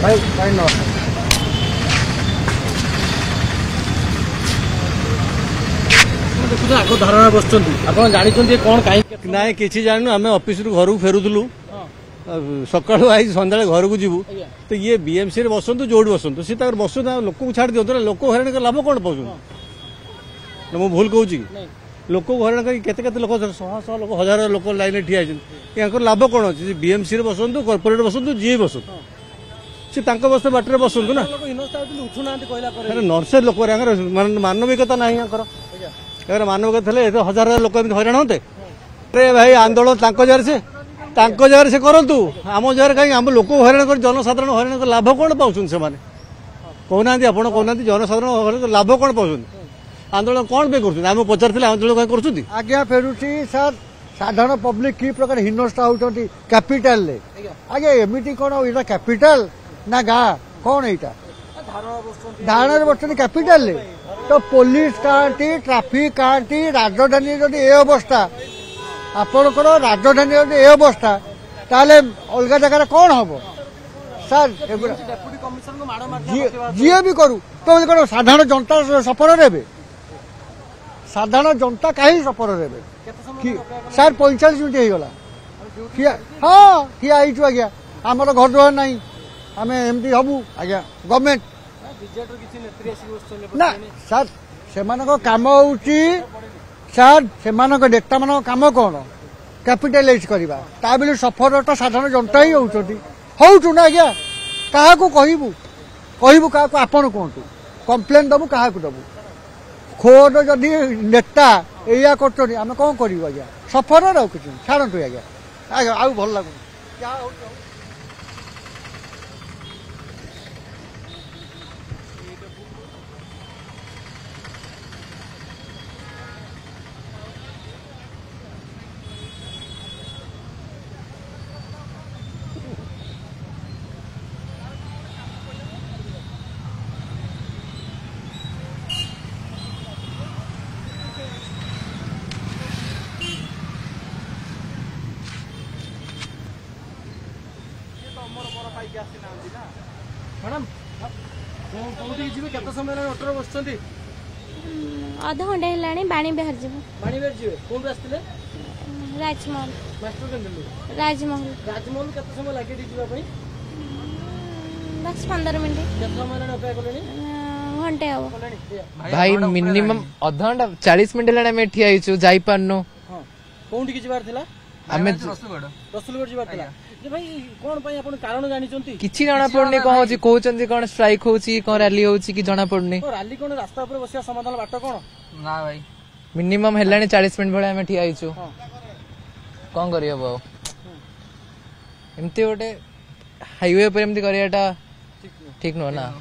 भाई भाई न देखुन आग धारणा बस आप जानते कौन कहीं ना कि जानू आम ऑफिस घर को फेरुलु सका आई सन्दा घर को जीवु तो ये बीएमसी रे बसतु जो बसतु सी बस लोक को छाड़ दिखाँ ना लोक हरण कर लाभ कौन पाँच मु भूल कहूँ लोक हरण कर लोक शह शह लोक हजार लोक लाइन ठिया यहाँ लाभ कौन अच्छे बीएमसी रे बसतु कॉर्पोरेट बसतु जी बसतु सी बस बाटर बसतु ना नर्सरी लोक मानविकता ना मानविकता थे हजार लोक हईराण होते अरे भाई आंदोलन जगह से करूँ आम जगह कहीं आम लोक हईराण कर जनसाधारण हईराण कर लाभ कौन पाँच से कहना आप कहना जनसाधारण हईराण लाभ कौन पाँच आंदोलन कौन पे कर पचार आंदोलन कहीं कर आज्ञा फेरुची सर साधारण पब्लिक कि प्रकार हिनस्ता होती कैपिटाल आगे एमती कौन यहाँ कैपिटाल ना गाँ कौन यहाँ धारणा बस कैपिटाल तो पुलिस कहाँटी ट्राफिक कहाँटी राजधानी जदि ए अवस्था आपणकर राजधानी जदि ए अवस्था ताले अलग जगह कौन हम सर जी भी करू तो कौन साधारण जनता सफर रे साधारण जनता कहीं सफर रे सर 45 मिनट हो गला हाँ किए आईचु आज्ञा आमर घर द्वार ना आम एमती हबू आज्ञा गवर्नमेंट ना सर से कम हो सर से नेता मान कम कौन कैपिटालाइज करवा ता बेले सफर तो साधारण जनता ही होचु ना आज्ञा क्या कहबू कहबू क्या आपण कहतु कम्प्लेन दबू क्या दबू खोद जदि नेता या कर आम कौन करूँ आज्ञा सफर और कि छाड़ू आज्ञा आउ भल लगुन मैडम केत समय ऑटो बस अध घंटे है बाणी बिहार जी बाणी बिहार जी कौन आसते राजमहल मास्टर राजमहल राजमहल केत समय लगे जावाई 10-15 मिनट केत समय अपेक्षा कले घंटे हम भाई मिनिमम अध घंटा 40 मिनट है ठिया होइछु जाई पारनो कोंठी की जबार थिला आमे रसुलगढ़ जबार थिला जे भाई कोन पई आपण कारण जानि चंती किछि जाना पड़ने कहो छी कहउचंती कोन स्ट्राइक होउची कोन रैली होउची कि जाना पड़ने तो रैली कोन रास्ता ऊपर बसिया समाधान बाट कोन ना भाई मिनिमम हेलानी 40 मिनट भले हमें ठिया होइछु कोन करियो बा एमती गोटे हाईवे पर एमती करियाटा ठीक न ना हो